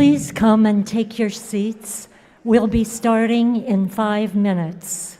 Please come and take your seats. We'll be starting in 5 minutes.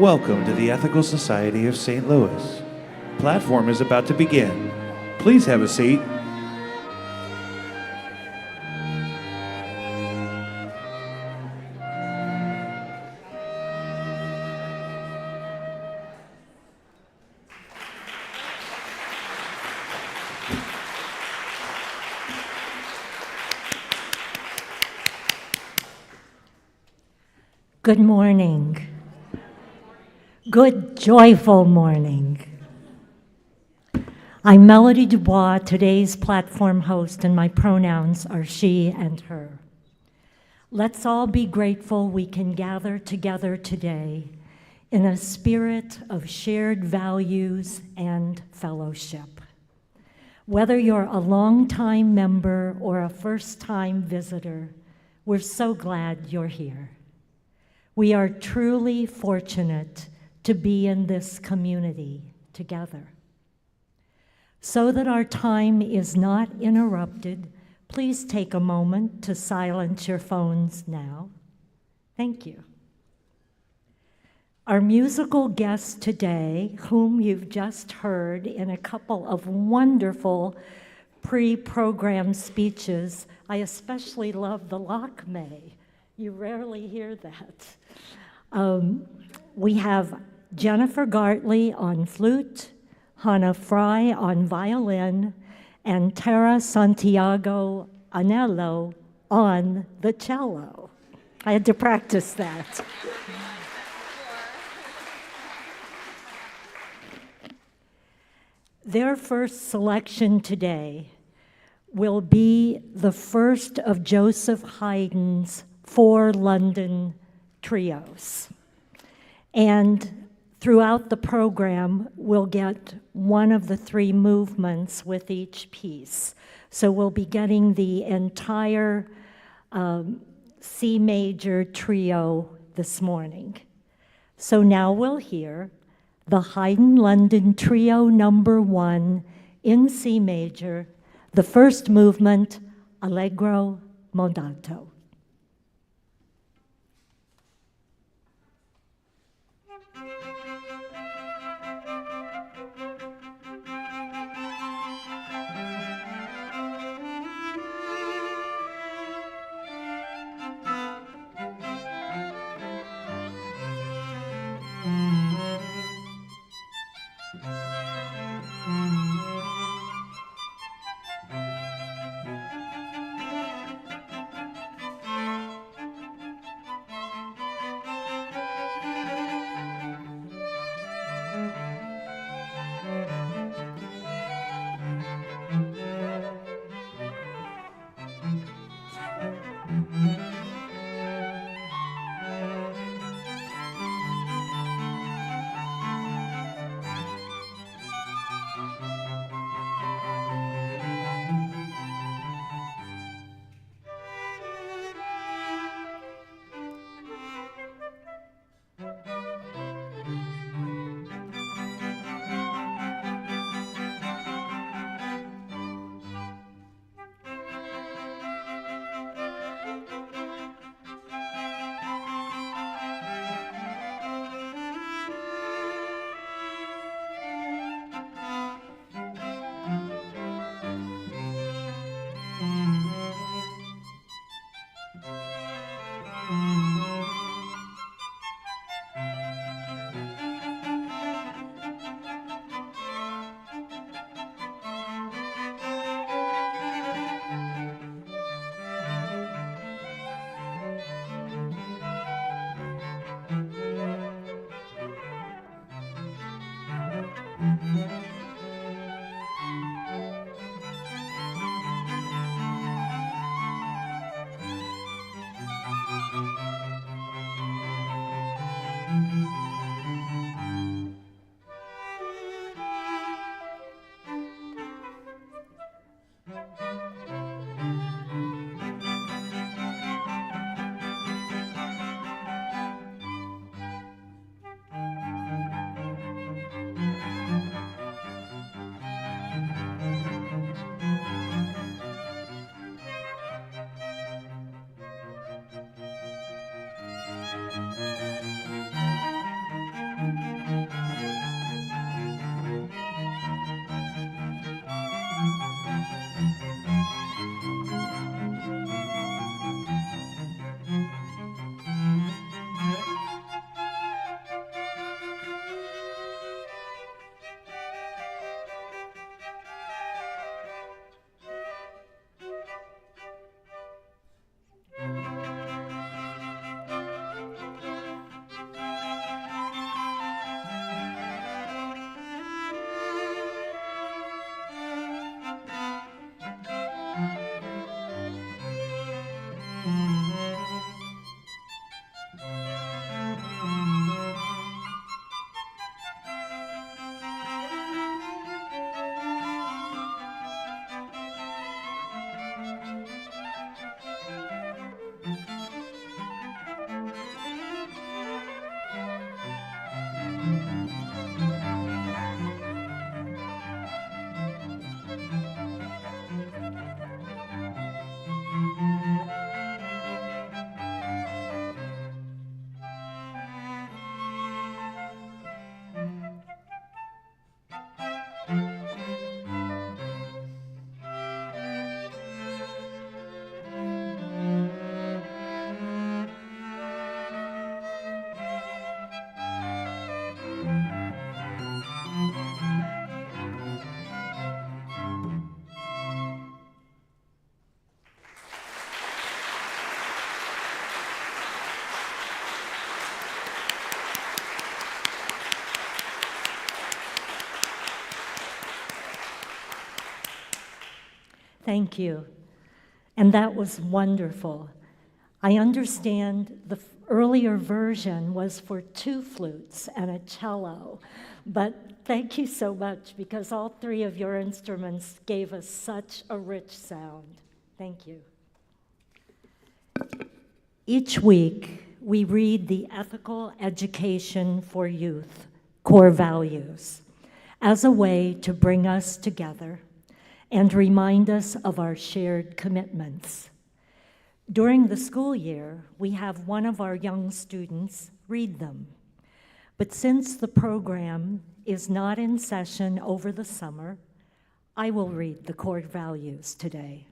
Welcome to the Ethical Society of St. Louis. Platform is about to begin. Please have a seat. Good morning. Good, joyful morning. I'm Melody Dubois, today's platform host, and my pronouns are she and her. Let's all be grateful we can gather together today in a spirit of shared values and fellowship. Whether you're a longtime member or a first-time visitor, we're so glad you're here. We are truly fortunate to be in this community together. So that our time is not interrupted, please take a moment to silence your phones now. Thank you. Our musical guest today, whom you've just heard in a couple of wonderful pre-programmed speeches, I especially love the Lock May. You rarely hear that. We have Jennifer Gartley on flute, Hannah Fry on violin, and Tara Santiago Anello on the cello. I had to practice that. Their first selection today will be the first of Joseph Haydn's 4 London trios. And throughout the program, we'll get one of the 3 movements with each piece. So we'll be getting the entire C major trio this morning. So now we'll hear the Haydn London Trio number 1 in C major, the first movement, Allegro Modato. Thank you. And that was wonderful. I understand the earlier version was for 2 flutes and a cello, but thank you so much because all 3 of your instruments gave us such a rich sound. Thank you. Each week, we read the Ethical Education for Youth core values as a way to bring us together and remind us of our shared commitments. During the school year, we have one of our young students read them. But since the program is not in session over the summer, I will read the core values today.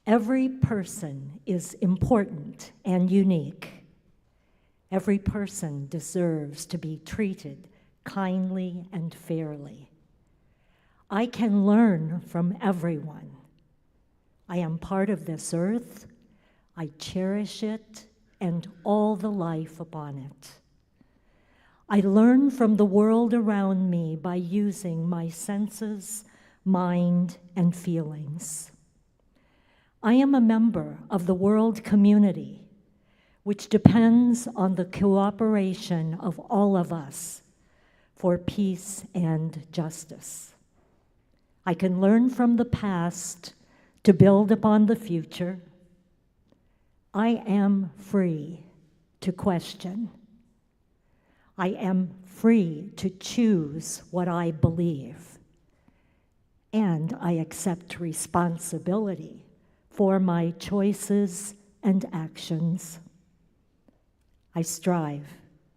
Every person is important and unique. Every person deserves to be treated kindly and fairly. I can learn from everyone. I am part of this earth. I cherish it and all the life upon it. I learn from the world around me by using my senses, mind, and feelings. I am a member of the world community, which depends on the cooperation of all of us for peace and justice. I can learn from the past to build upon the future. I am free to question. I am free to choose what I believe. And I accept responsibility for my choices and actions. I strive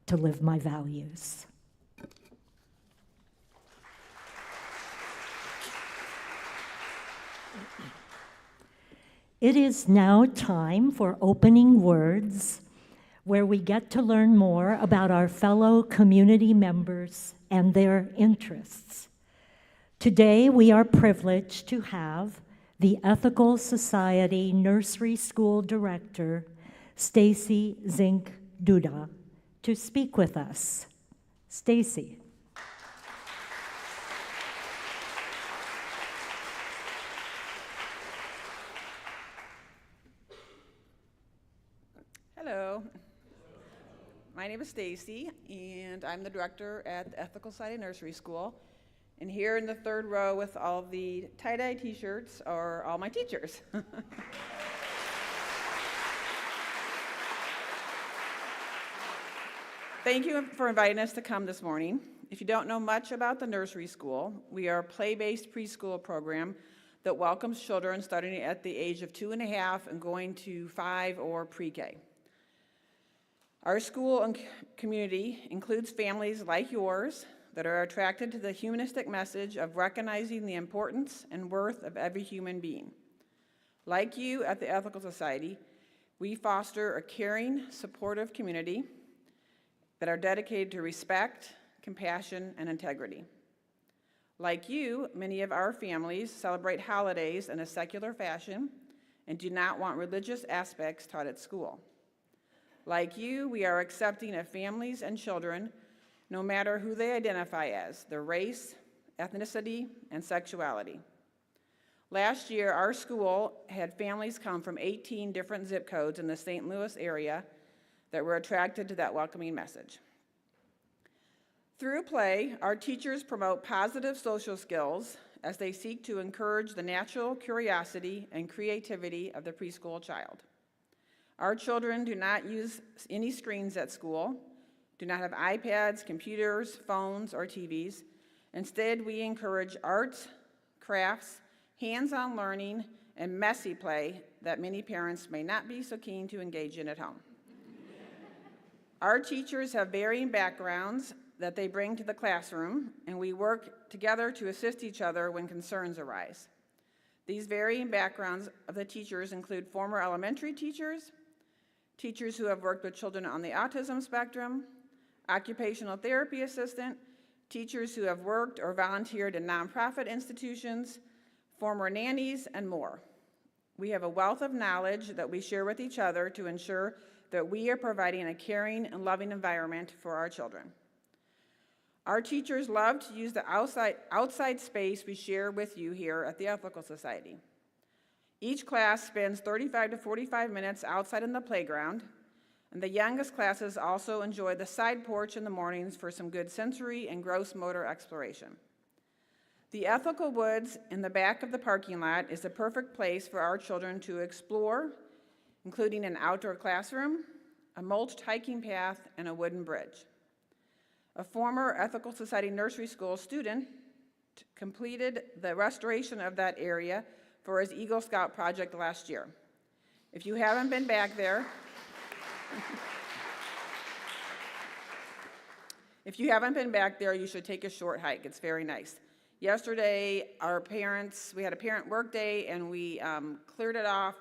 to live my values. It is now time for opening words, where we get to learn more about our fellow community members and their interests. Today, we are privileged to have the Ethical Society Nursery School Director, Stacy Zink Duda, to speak with us. Stacy. Hello, my name is Stacy, and I'm the director at the Ethical Society Nursery School. And here in the third row with all the tie-dye t-shirts are all my teachers. Thank you for inviting us to come this morning. If you don't know much about the nursery school, we are a play-based preschool program that welcomes children starting at the age of 2.5 and going to 5 or pre-K. Our school and community includes families like yours that are attracted to the humanistic message of recognizing the importance and worth of every human being. Like you at the Ethical Society, we foster a caring, supportive community that are dedicated to respect, compassion, and integrity. Like you, many of our families celebrate holidays in a secular fashion and do not want religious aspects taught at school. Like you, we are accepting of families and children, no matter who they identify as, their race, ethnicity, and sexuality. Last year, our school had families come from 18 different zip codes in the St. Louis area that were attracted to that welcoming message. Through play, our teachers promote positive social skills as they seek to encourage the natural curiosity and creativity of the preschool child. Our children do not use any screens at school, do not have iPads, computers, phones, or TVs. Instead, we encourage arts, crafts, hands-on learning, and messy play that many parents may not be so keen to engage in at home. Our teachers have varying backgrounds that they bring to the classroom, and we work together to assist each other when concerns arise. These varying backgrounds of the teachers include former elementary teachers, teachers who have worked with children on the autism spectrum, occupational therapy assistant, teachers who have worked or volunteered in nonprofit institutions, former nannies, and more. We have a wealth of knowledge that we share with each other to ensure that we are providing a caring and loving environment for our children. Our teachers love to use the outside space we share with you here at the Ethical Society. Each class spends 35 to 45 minutes outside in the playground, and the youngest classes also enjoy the side porch in the mornings for some good sensory and gross motor exploration. The Ethical Woods in the back of the parking lot is the perfect place for our children to explore, including an outdoor classroom, a mulched hiking path, and a wooden bridge. A former Ethical Society nursery school student completed the restoration of that area for his Eagle Scout project last year. If you haven't been back there, you should take a short hike. It's very nice. Yesterday, we had a parent work day, and we cleared it off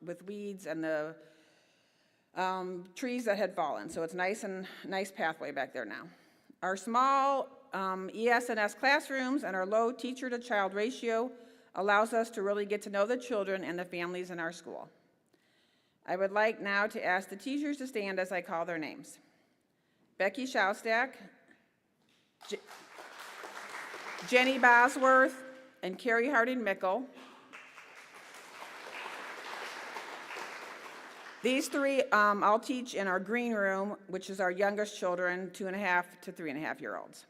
with weeds and the trees that had fallen. So it's nice pathway back there now. Our small ES&S classrooms and our low teacher-to-child ratio allows us to really get to know the children and the families in our school. I would like now to ask the teachers to stand as I call their names. Becky Schaustack, Jenny Bosworth, and Carrie Harding-Mickle. These three I'll teach in our green room, which is our youngest children, 2.5 to 3.5-year-olds.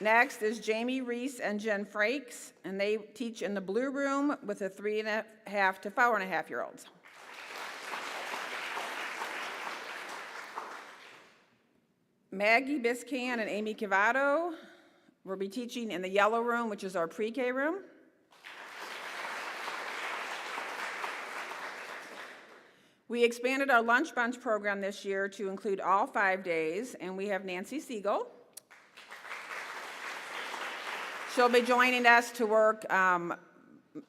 Next is Jamie Reese and Jen Frakes, and they teach in the blue room with the 3.5 to 4.5-year-olds. Maggie Biscan and Amy Cavato will be teaching in the yellow room, which is our pre-K room. We expanded our lunch bunch program this year to include all 5 days, and we have Nancy Siegel. She'll be joining us to work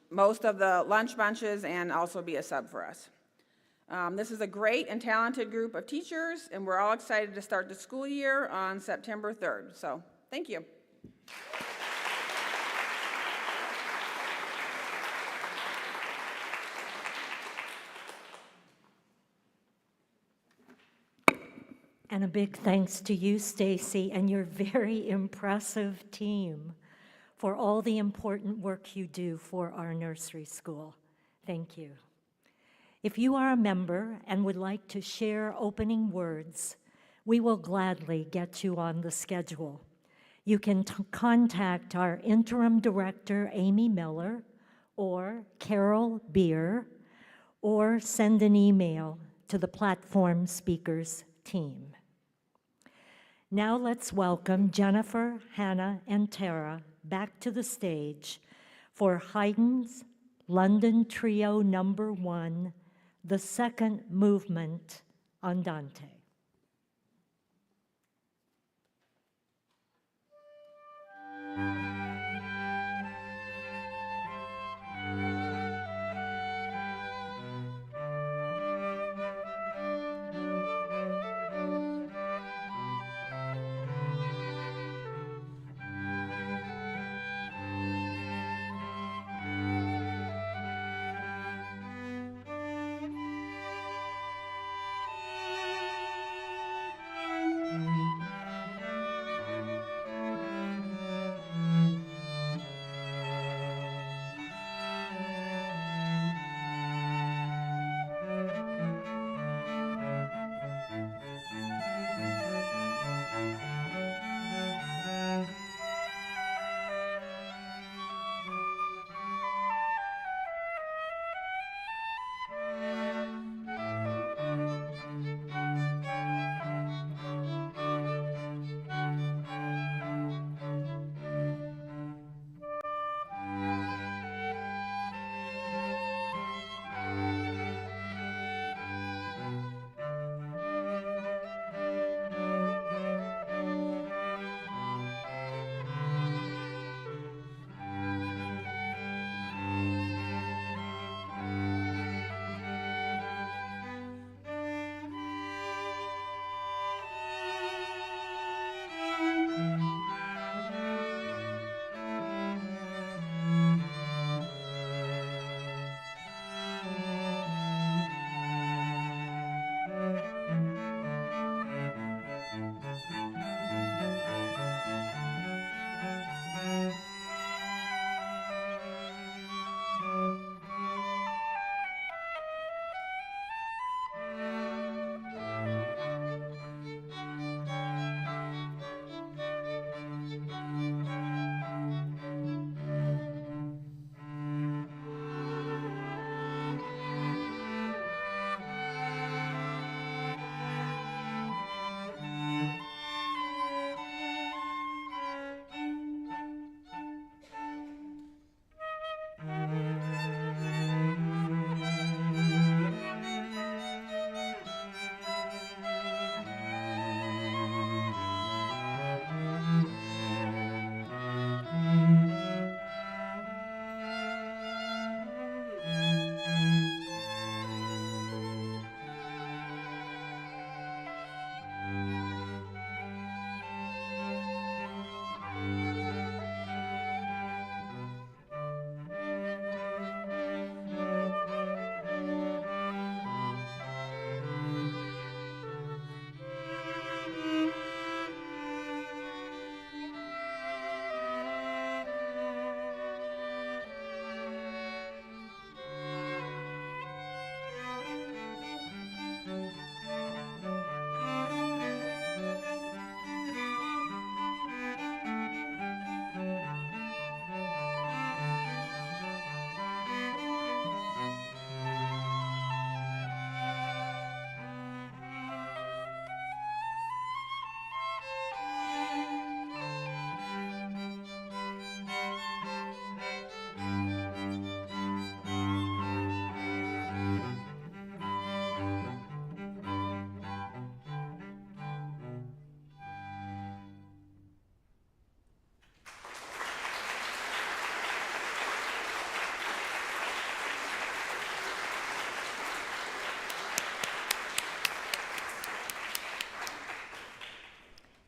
most of the lunch bunches and also be a sub for us. This is a great and talented group of teachers, and we're all excited to start the school year on September 3rd. So, thank you. And a big thanks to you, Stacy, and your very impressive team for all the important work you do for our nursery school. Thank you. If you are a member and would like to share opening words, we will gladly get you on the schedule. You can contact our interim director, Amy Miller, or Carol Beer, or send an email to the platform speakers team. Now let's welcome Jennifer, Hannah, and Tara back to the stage for Haydn's London Trio No. 1, the second movement, Andante.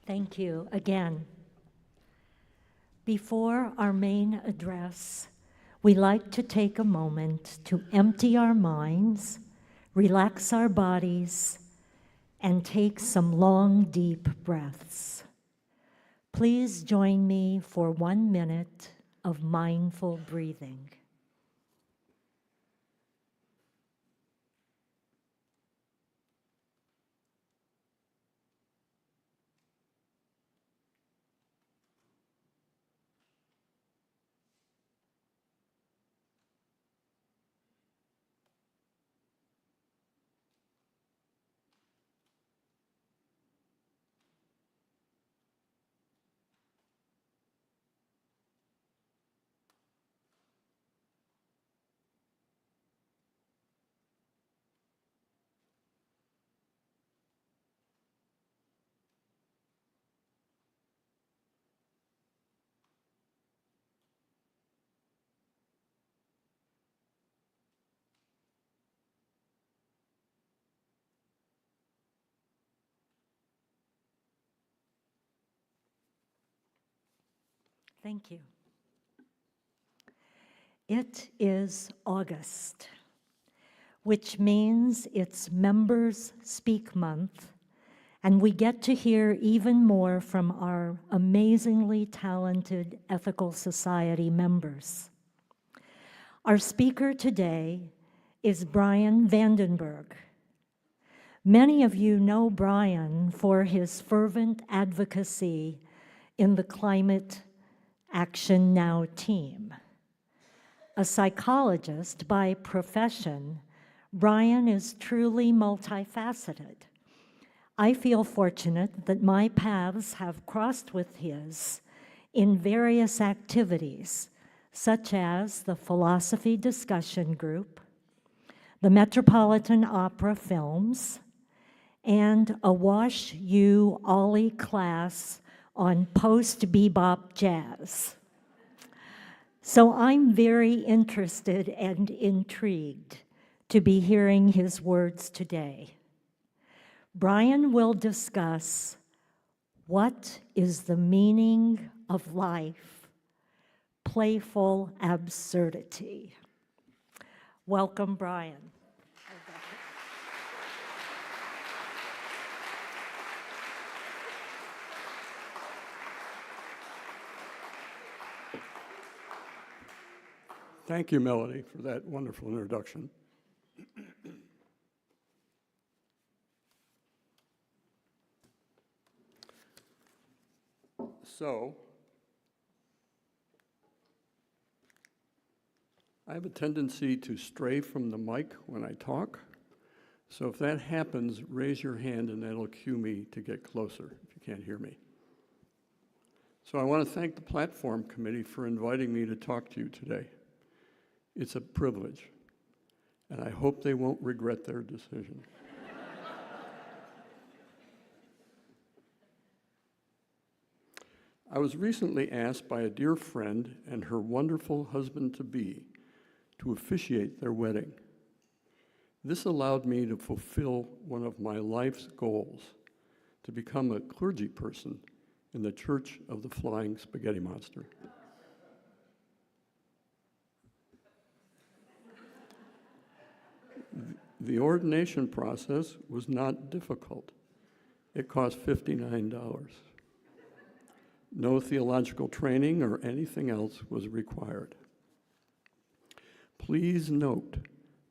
Thank you again. Before our main address, we like to take a moment to empty our minds, relax our bodies, and take some long, deep breaths. Please join me for 1 minute of mindful breathing. Thank you. It is August, which means it's Members Speak Month, and we get to hear even more from our amazingly talented Ethical Society members. Our speaker today is Brian Vandenberg. Many of you know Brian for his fervent advocacy in the Climate Action Now team. A psychologist by profession, Brian is truly multifaceted. I feel fortunate that my paths have crossed with his in various activities, such as the Philosophy Discussion Group, the Metropolitan Opera Films, and a Wash U Ollie class on post-bebop jazz. So I'm very interested and intrigued to be hearing his words today. Brian will discuss what is the meaning of life, playful absurdity. Welcome, Brian. Thank you, Melody, for that wonderful introduction. So, I have a tendency to stray from the mic when I talk. So if that happens, raise your hand and that'll cue me to get closer if you can't hear me. So I want to thank the Platform Committee for inviting me to talk to you today. It's a privilege, and I hope they won't regret their decision. I was recently asked by a dear friend and her wonderful husband-to-be to officiate their wedding. This allowed me to fulfill one of my life's goals, to become a clergyperson in the Church of the Flying Spaghetti Monster. The ordination process was not difficult. It cost $59. No theological training or anything else was required. Please note,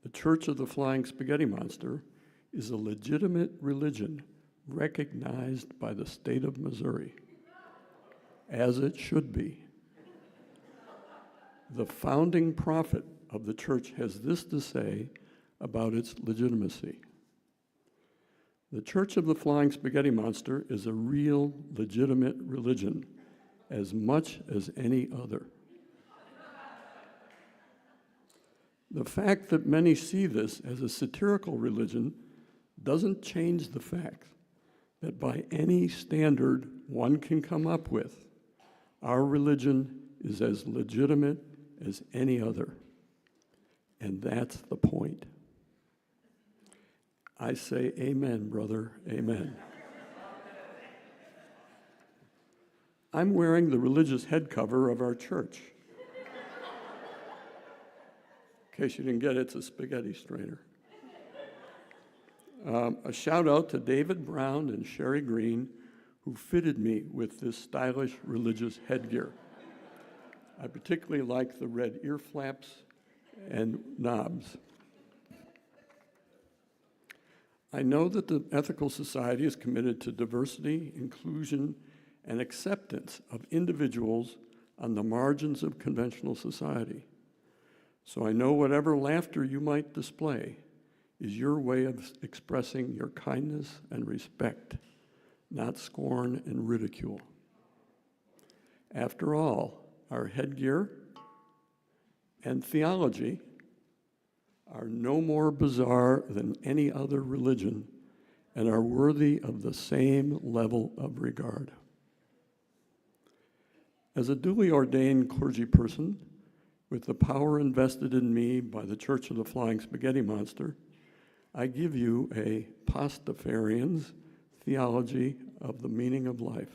the Church of the Flying Spaghetti Monster is a legitimate religion recognized by the state of Missouri, as it should be. The founding prophet of the church has this to say about its legitimacy. The Church of the Flying Spaghetti Monster is a real, legitimate religion, as much as any other. The fact that many see this as a satirical religion doesn't change the fact that by any standard one can come up with, our religion is as legitimate as any other. And that's the point. I say amen, brother, amen. I'm wearing the religious head cover of our church. In case you didn't get it, it's a spaghetti strainer. A shout out to David Brown and Sherry Green, who fitted me with this stylish religious headgear. I particularly like the red ear flaps and knobs. I know that the Ethical Society is committed to diversity, inclusion, and acceptance of individuals on the margins of conventional society. So I know whatever laughter you might display is your way of expressing your kindness and respect, not scorn and ridicule. After all, our headgear and theology are no more bizarre than any other religion and are worthy of the same level of regard. As a duly ordained clergyperson, with the power invested in me by the Church of the Flying Spaghetti Monster, I give you a Pastafarian's theology of the meaning of life.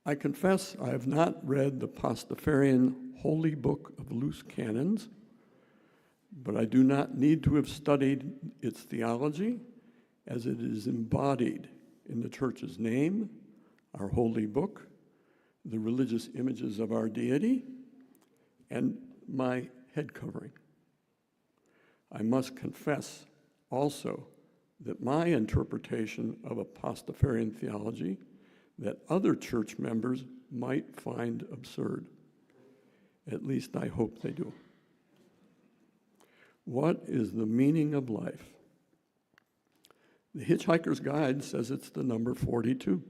I confess I have not read the Pastafarian Holy Book of Loose Canons, but I do not need to have studied its theology, as it is embodied in the Church's name, our holy book, the religious images of our deity, and my head covering. I must confess also that my interpretation of a Pastafarian theology that other church members might find absurd. At least I hope they do. What is the meaning of life? The Hitchhiker's Guide says it's the number 42.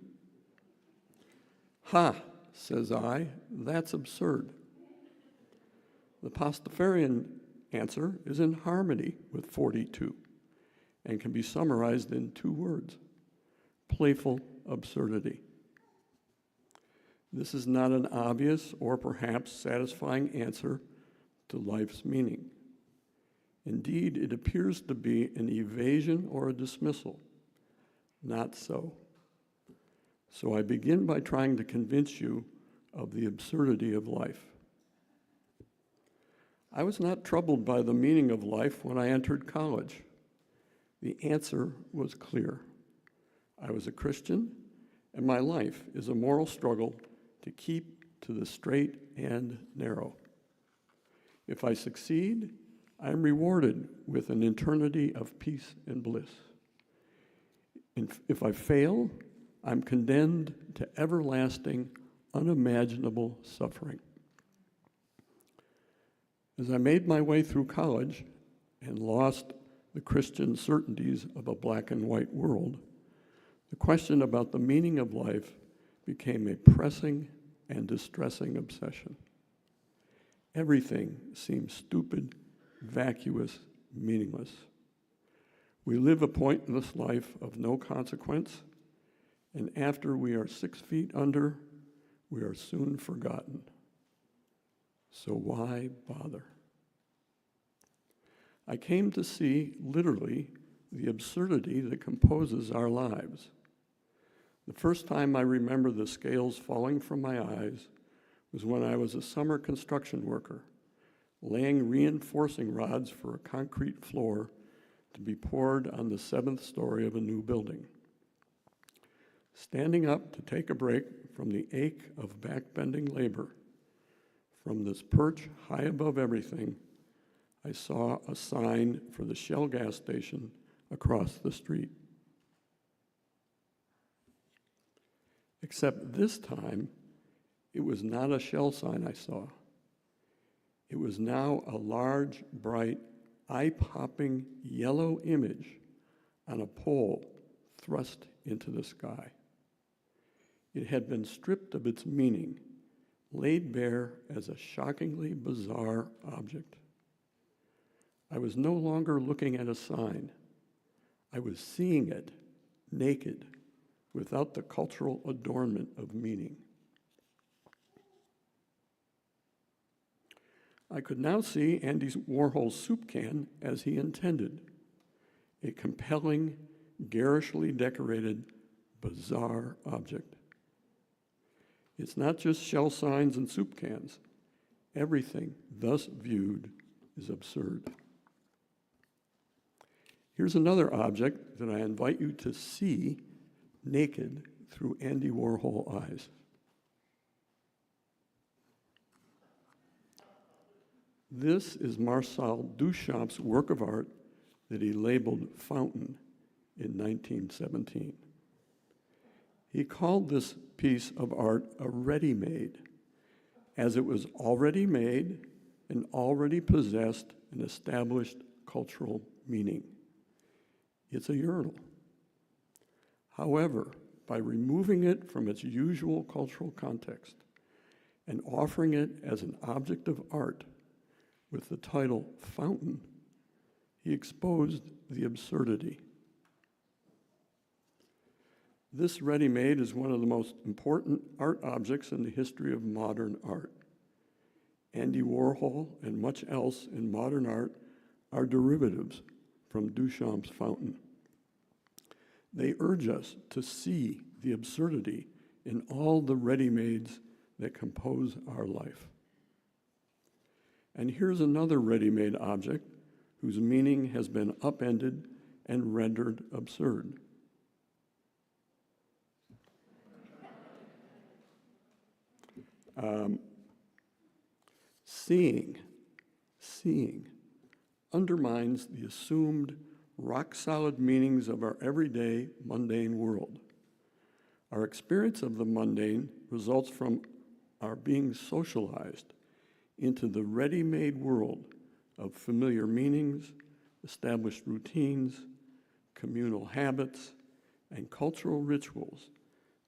Ha, says I, that's absurd. The Pastafarian answer is in harmony with 42 and can be summarized in 2 words: playful absurdity. This is not an obvious or perhaps satisfying answer to life's meaning. Indeed, it appears to be an evasion or a dismissal. Not so. So I begin by trying to convince you of the absurdity of life. I was not troubled by the meaning of life when I entered college. The answer was clear. I was a Christian, and my life is a moral struggle to keep to the straight and narrow. If I succeed, I am rewarded with an eternity of peace and bliss. If I fail, I'm condemned to everlasting, unimaginable suffering. As I made my way through college and lost the Christian certainties of a black and white world, the question about the meaning of life became a pressing and distressing obsession. Everything seemed stupid, vacuous, meaningless. We live a pointless life of no consequence, and after we are 6 feet under, we are soon forgotten. So why bother? I came to see, literally, the absurdity that composes our lives. The first time I remember the scales falling from my eyes was when I was a summer construction worker, laying reinforcing rods for a concrete floor to be poured on the 7th story of a new building. Standing up to take a break from the ache of backbending labor, from this perch high above everything, I saw a sign for the Shell gas station across the street. Except this time, it was not a Shell sign I saw. It was now a large, bright, eye-popping yellow image on a pole thrust into the sky. It had been stripped of its meaning, laid bare as a shockingly bizarre object. I was no longer looking at a sign. I was seeing it, naked, without the cultural adornment of meaning. I could now see Andy Warhol's soup can as he intended, a compelling, garishly decorated, bizarre object. It's not just shell signs and soup cans. Everything thus viewed is absurd. Here's another object that I invite you to see naked through Andy Warhol eyes. This is Marcel Duchamp's work of art that he labeled Fountain in 1917. He called this piece of art a ready-made, as it was already made and already possessed an established cultural meaning. It's a urinal. However, by removing it from its usual cultural context and offering it as an object of art with the title Fountain, he exposed the absurdity. This ready-made is one of the most important art objects in the history of modern art. Andy Warhol and much else in modern art are derivatives from Duchamp's Fountain. They urge us to see the absurdity in all the ready-mades that compose our life. And here's another ready-made object whose meaning has been upended and rendered absurd. Seeing undermines the assumed rock-solid meanings of our everyday, mundane world. Our experience of the mundane results from our being socialized into the ready-made world of familiar meanings, established routines, communal habits, and cultural rituals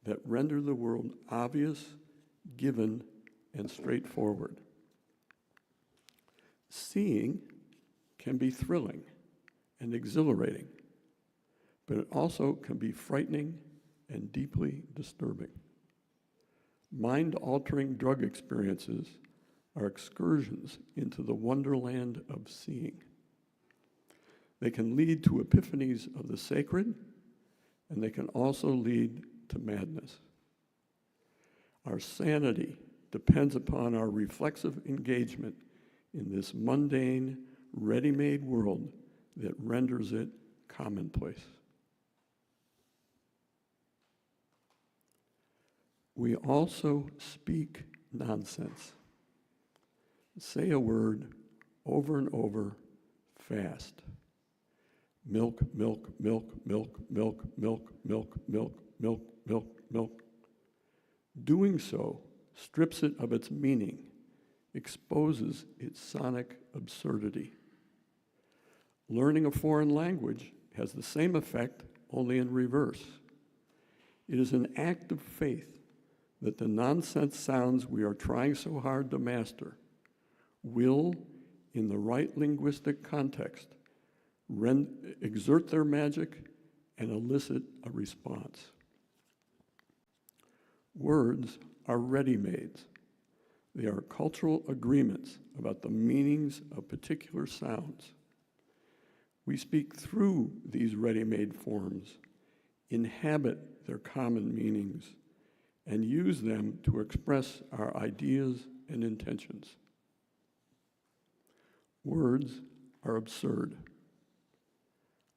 that render the world obvious, given, and straightforward. Seeing can be thrilling and exhilarating, but it also can be frightening and deeply disturbing. Mind-altering drug experiences are excursions into the wonderland of seeing. They can lead to epiphanies of the sacred, and they can also lead to madness. Our sanity depends upon our reflexive engagement in this mundane, ready-made world that renders it commonplace. We also speak nonsense. Say a word over and over fast. Milk, milk, milk, milk, milk, milk, milk, milk, milk, milk, milk. Doing so strips it of its meaning, exposes its sonic absurdity. Learning a foreign language has the same effect, only in reverse. It is an act of faith that the nonsense sounds we are trying so hard to master will, in the right linguistic context, exert their magic and elicit a response. Words are ready-mades. They are cultural agreements about the meanings of particular sounds. We speak through these ready-made forms, inhabit their common meanings, and use them to express our ideas and intentions. Words are absurd.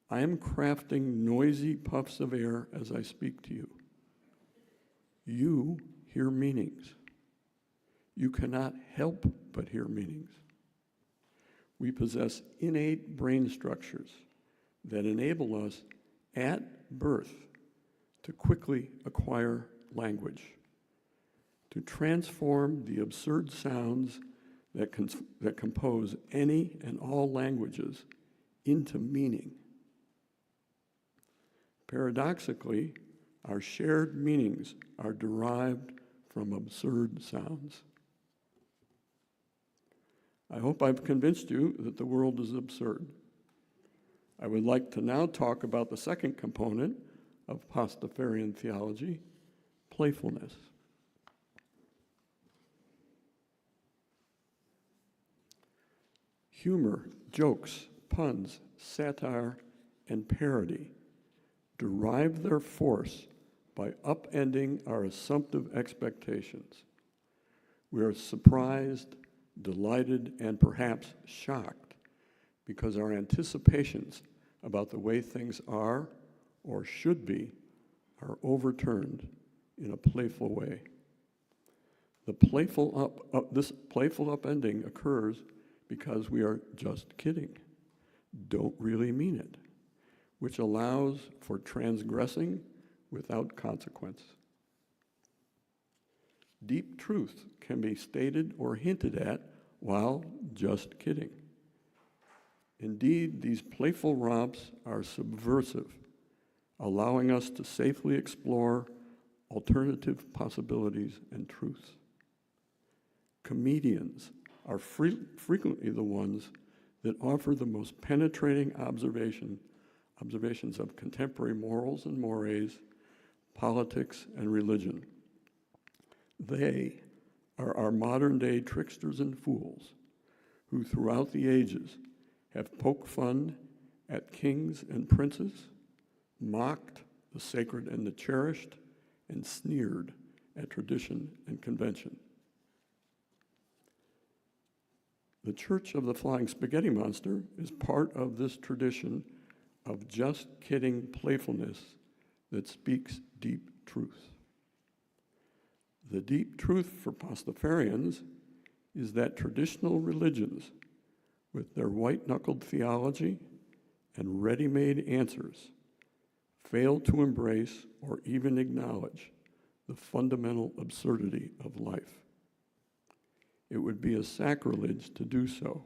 I am crafting noisy puffs of air as I speak to you. You hear meanings. You cannot help but hear meanings. We possess innate brain structures that enable us at birth to quickly acquire language, to transform the absurd sounds that compose any and all languages into meaning. Paradoxically, our shared meanings are derived from absurd sounds. I hope I've convinced you that the world is absurd. I would like to now talk about the second component of Pastafarian theology, playfulness. Humor, jokes, puns, satire, and parody derive their force by upending our assumptive expectations. We are surprised, delighted, and perhaps shocked because our anticipations about the way things are or should be are overturned in a playful way. This playful upending occurs because we are just kidding, don't really mean it, which allows for transgressing without consequence. Deep truth can be stated or hinted at while just kidding. Indeed, these playful romps are subversive, allowing us to safely explore alternative possibilities and truths. Comedians are frequently the ones that offer the most penetrating observations of contemporary morals and mores, politics and religion. They are our modern-day tricksters and fools who throughout the ages have poked fun at kings and princes, mocked the sacred and the cherished, and sneered at tradition and convention. The Church of the Flying Spaghetti Monster is part of this tradition of just kidding playfulness that speaks deep truth. The deep truth for Pastafarians is that traditional religions, with their white-knuckled theology and ready-made answers, fail to embrace or even acknowledge the fundamental absurdity of life. It would be a sacrilege to do so,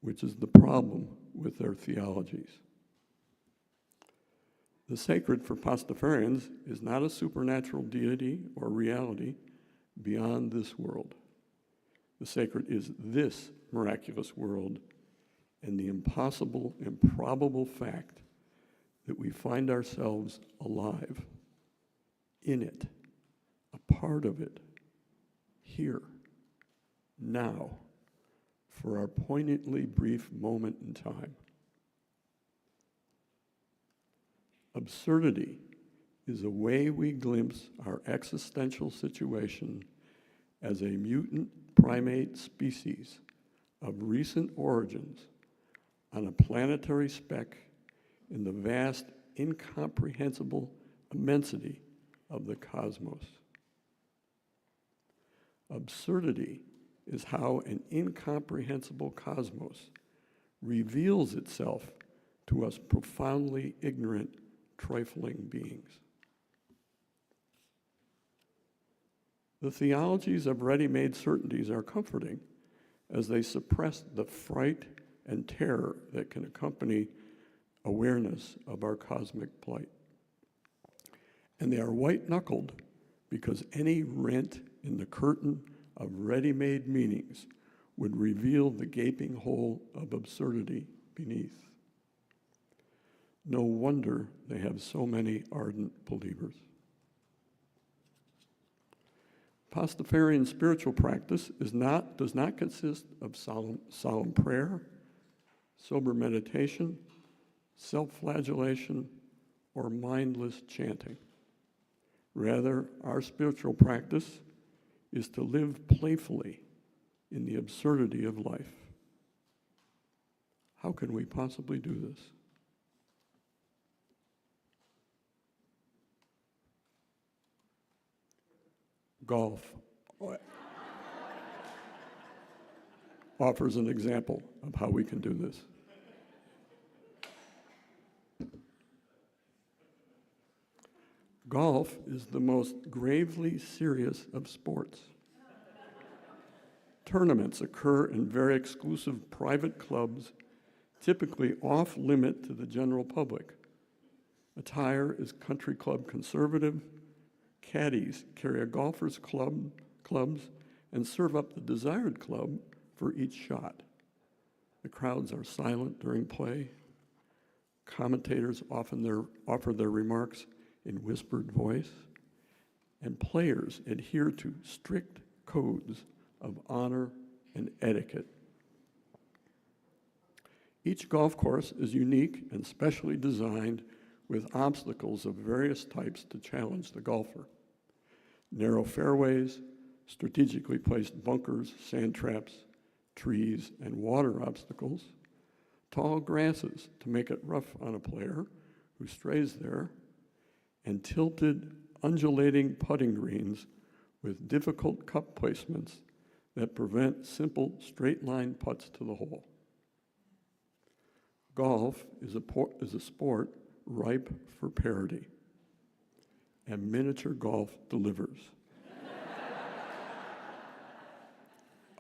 which is the problem with their theologies. The sacred for Pastafarians is not a supernatural deity or reality beyond this world. The sacred is this miraculous world and the impossible, improbable fact that we find ourselves alive, in it, a part of it, here, now, for our poignantly brief moment in time. Absurdity is a way we glimpse our existential situation as a mutant primate species of recent origins on a planetary speck in the vast, incomprehensible immensity of the cosmos. Absurdity is how an incomprehensible cosmos reveals itself to us profoundly ignorant, trifling beings. The theologies of ready-made certainties are comforting as they suppress the fright and terror that can accompany awareness of our cosmic plight. And they are white-knuckled because any rent in the curtain of ready-made meanings would reveal the gaping hole of absurdity beneath. No wonder they have so many ardent believers. Pastafarian spiritual practice does not consist of solemn prayer, sober meditation, self-flagellation, or mindless chanting. Rather, our spiritual practice is to live playfully in the absurdity of life. How can we possibly do this? Golf offers an example of how we can do this. Golf is the most gravely serious of sports. Tournaments occur in very exclusive private clubs, typically off-limit to the general public. Attire is country club conservative. Caddies carry a golfer's clubs and serve up the desired club for each shot. The crowds are silent during play. Commentators offer their remarks in whispered voice, and players adhere to strict codes of honor and etiquette. Each golf course is unique and specially designed with obstacles of various types to challenge the golfer. Narrow fairways, strategically placed bunkers, sand traps, trees, and water obstacles, tall grasses to make it rough on a player who strays there, and tilted, undulating putting greens with difficult cup placements that prevent simple straight-line putts to the hole. Golf is a sport ripe for parody, and miniature golf delivers.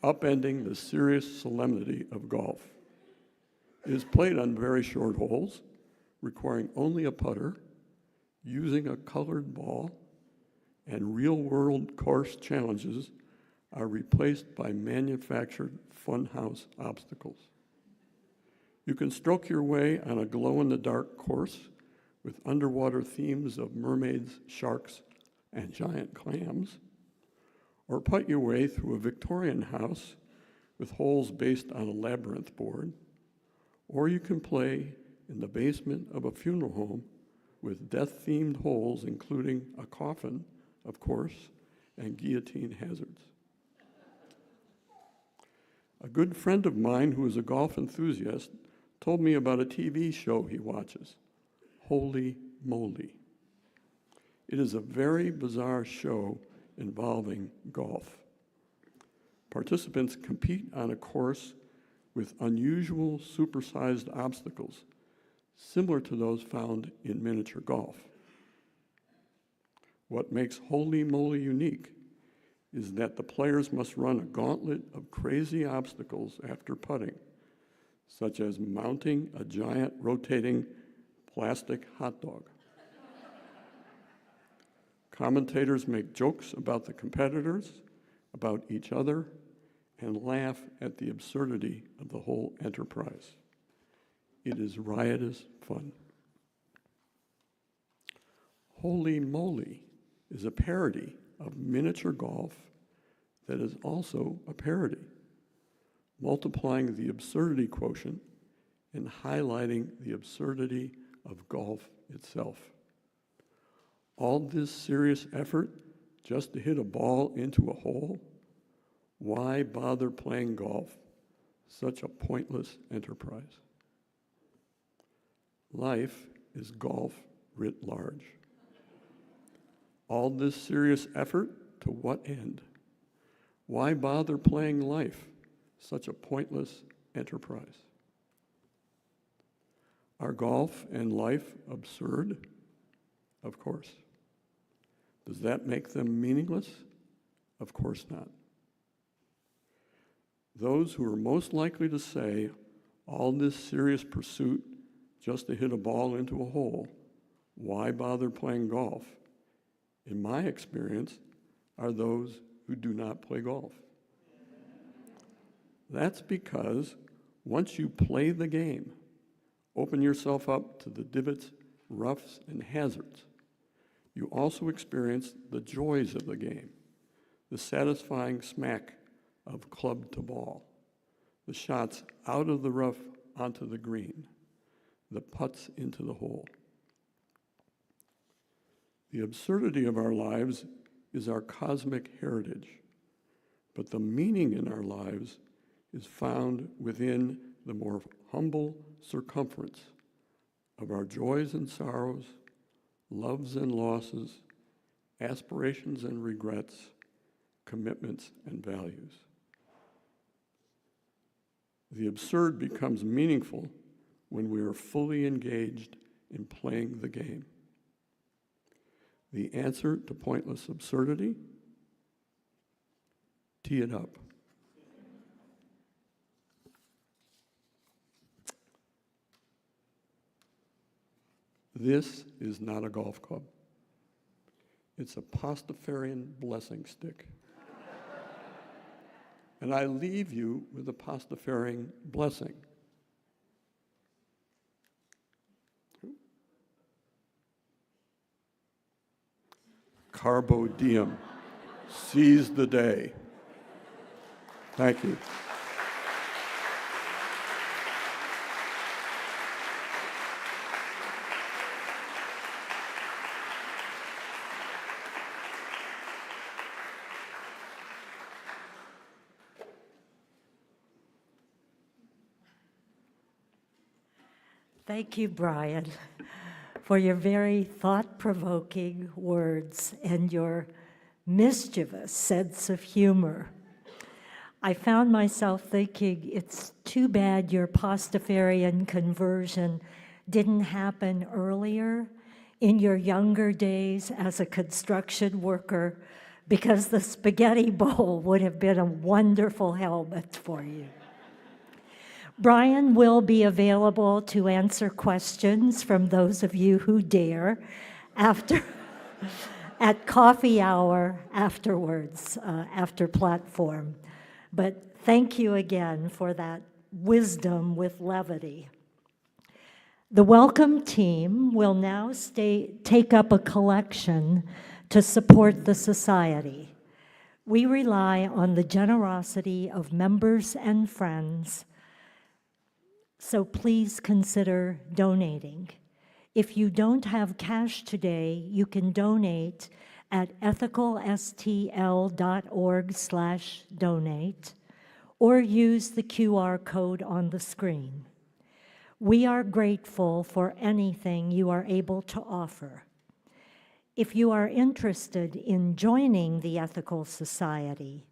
Upending the serious solemnity of golf. It is played on very short holes, requiring only a putter, using a colored ball, and real-world course challenges are replaced by manufactured funhouse obstacles. You can stroke your way on a glow-in-the-dark course with underwater themes of mermaids, sharks, and giant clams, or putt your way through a Victorian house with holes based on a labyrinth board, or you can play in the basement of a funeral home with death-themed holes, including a coffin, of course, and guillotine hazards. A good friend of mine who is a golf enthusiast told me about a TV show he watches, Holy Moly. It is a very bizarre show involving golf. Participants compete on a course with unusual supersized obstacles, similar to those found in miniature golf. What makes Holy Moly unique is that the players must run a gauntlet of crazy obstacles after putting, such as mounting a giant rotating plastic hot dog. Commentators make jokes about the competitors, about each other, and laugh at the absurdity of the whole enterprise. It is riotous fun. Holy Moly is a parody of miniature golf that is also a parody, multiplying the absurdity quotient and highlighting the absurdity of golf itself. All this serious effort just to hit a ball into a hole? Why bother playing golf? Such a pointless enterprise. Life is golf writ large. All this serious effort, to what end? Why bother playing life? Such a pointless enterprise. Are golf and life absurd? Of course. Does that make them meaningless? Of course not. Those who are most likely to say all this serious pursuit just to hit a ball into a hole, why bother playing golf? In my experience, are those who do not play golf. That's because once you play the game, open yourself up to the divots, roughs, and hazards, you also experience the joys of the game, the satisfying smack of club to ball, the shots out of the rough onto the green, the putts into the hole. The absurdity of our lives is our cosmic heritage, but the meaning in our lives is found within the more humble circumference of our joys and sorrows, loves and losses, aspirations and regrets, commitments and values. The absurd becomes meaningful when we are fully engaged in playing the game. The answer to pointless absurdity? Tee it up. This is not a golf club. It's a Pastafarian blessing stick. And I leave you with a Pastafarian blessing. Carbo diem. Seize the day. Thank you. Thank you, Brian, for your very thought-provoking words and your mischievous sense of humor. I found myself thinking, it's too bad your Pastafarian conversion didn't happen earlier in your younger days as a construction worker, because the spaghetti bowl would have been a wonderful helmet for you. Brian will be available to answer questions from those of you who dare at coffee hour afterwards, after platform. But thank you again for that wisdom with levity. The welcome team will now take up a collection to support the society. We rely on the generosity of members and friends, so please consider donating. If you don't have cash today, you can donate at ethicalstl.org/donate or use the QR code on the screen. We are grateful for anything you are able to offer. If you are interested in joining the Ethical Society,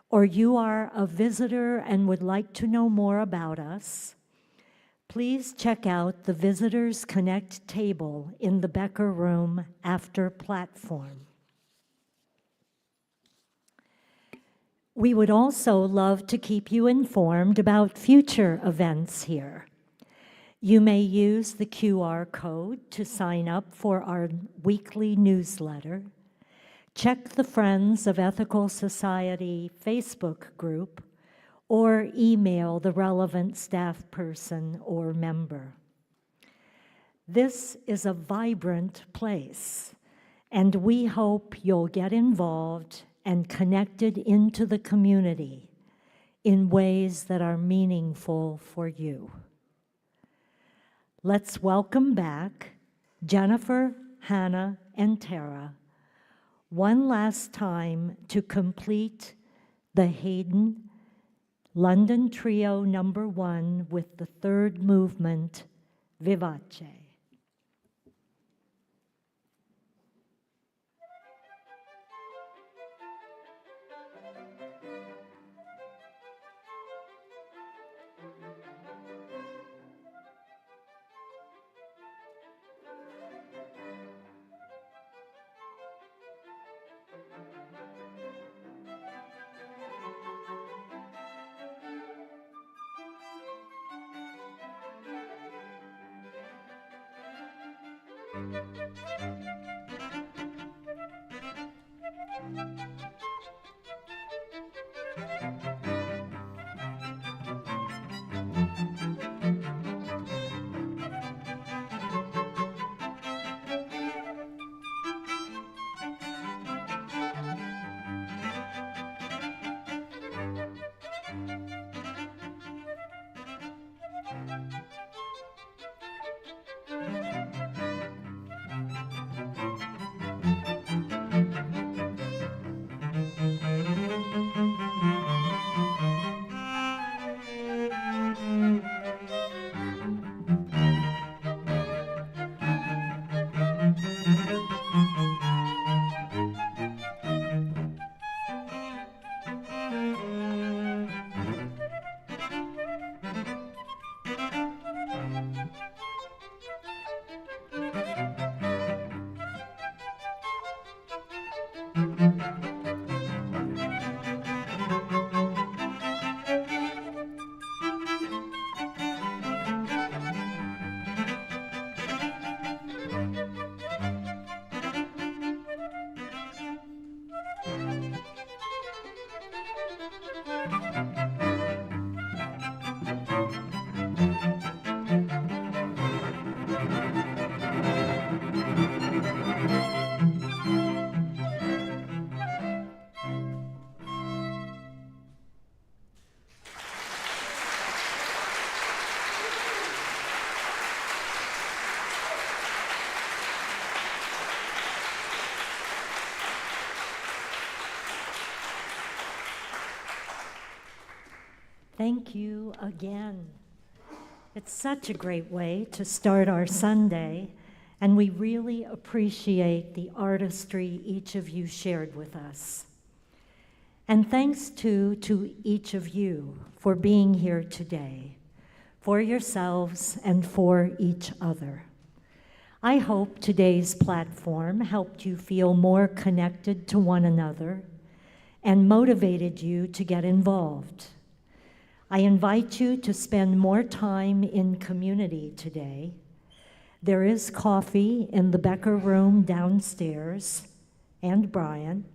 or you are a visitor and would like to know more about us, please check out the Visitors Connect table in the Becker Room after platform. We would also love to keep you informed about future events here. You may use the QR code to sign up for our weekly newsletter. Check the Friends of Ethical Society Facebook group, or email the relevant staff person or member. This is a vibrant place, and we hope you'll get involved and connected into the community in ways that are meaningful for you. Let's welcome back Jennifer, Hannah, and Tara one last time to complete the Haydn London Trio No. 1 with the third movement, Vivace. Thank you again. It's such a great way to start our Sunday, and we really appreciate the artistry each of you shared with us. And thanks to each of you for being here today, for yourselves and for each other. I hope today's platform helped you feel more connected to one another and motivated you to get involved. I invite you to spend more time in community today. There is coffee in the Becker room downstairs, and Brian.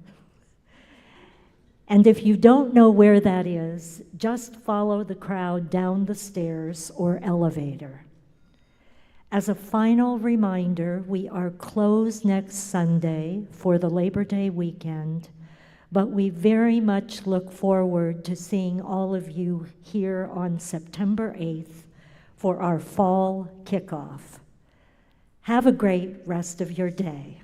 And if you don't know where that is, just follow the crowd down the stairs or elevator. As a final reminder, we are closed next Sunday for the Labor Day weekend, but we very much look forward to seeing all of you here on September 8th for our fall kickoff. Have a great rest of your day.